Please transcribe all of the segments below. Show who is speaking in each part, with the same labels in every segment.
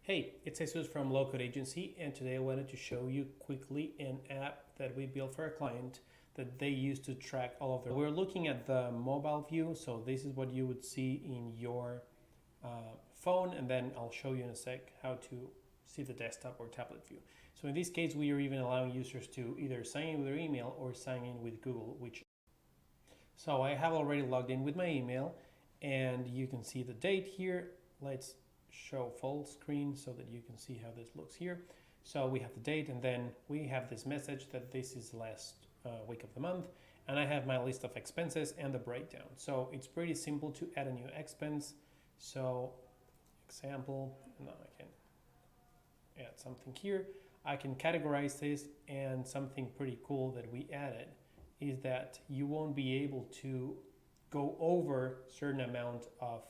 Speaker 1: Hey, it's Jesus from LowCode Agency, and today I wanted to show you quickly an app that we built for a client that they use to track all of their. We're looking at the mobile view, so this is what you would see in your phone, and then I'll show you in a sec how to see the desktop or tablet view. So in this case, we are even allowing users to either sign in with their email or sign in with Google, So I have already logged in with my email, and you can see the date here. Let's show full screen so that you can see how this looks here. So we have the date, and then we have this message that this is the last week of the month, and I have my list of expenses and the breakdown. So it's pretty simple to add a new expense. So example, now I can add something here. I can categorize this, and something pretty cool that we added is that you won't be able to go over certain amount of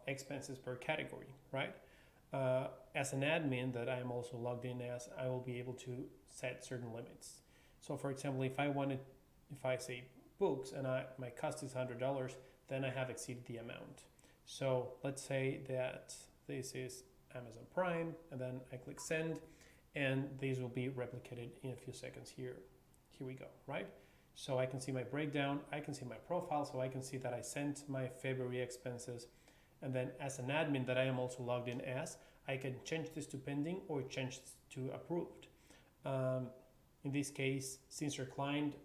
Speaker 1: expenses per category, right? As an admin that I'm also logged in as, I will be able to set certain limits. So for example, if I say books and my cost is $100, then I have exceeded the amount. So let's say that this is Amazon Prime, and then I click send, and these will be replicated in a few seconds here. Here we go, right? So I can see my breakdown, I can see my profile, so I can see that I sent my February expenses. And then as an admin that I am also logged in as, I can change this to pending or change this to approved. In this case, since your client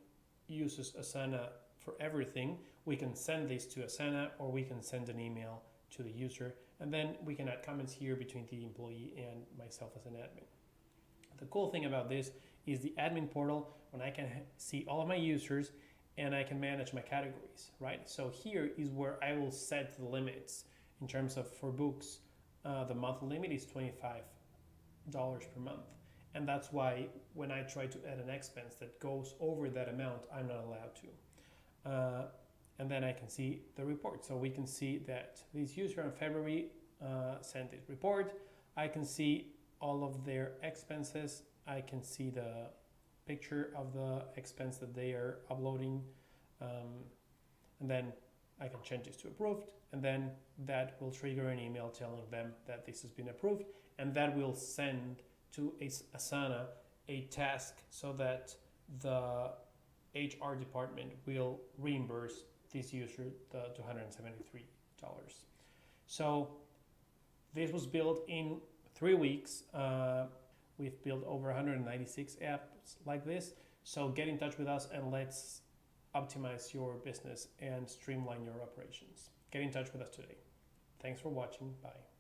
Speaker 1: uses Asana for everything, we can send this to Asana, or we can send an email to the user, and then we can add comments here between the employee and myself as an admin. The cool thing about this is the admin portal, when I can see all of my users and I can manage my categories, right? So here is where I will set the limits. In terms of, for books, the monthly limit is $25 per month. And that's why when I try to add an expense that goes over that amount, I'm not allowed to. And then I can see the report. So we can see that this user in February sent this report. I can see all of their expenses. I can see the picture of the expense that they are uploading. And then I can change this to approved, and then that will trigger an email telling them that this has been approved, and that will send to Asana a task so that the HR department will reimburse this user the $273. So this was built in 3 weeks. We've built over 196 apps like this. So get in touch with us and let's optimize your business and streamline your operations. Get in touch with us today. Thanks for watching. Bye.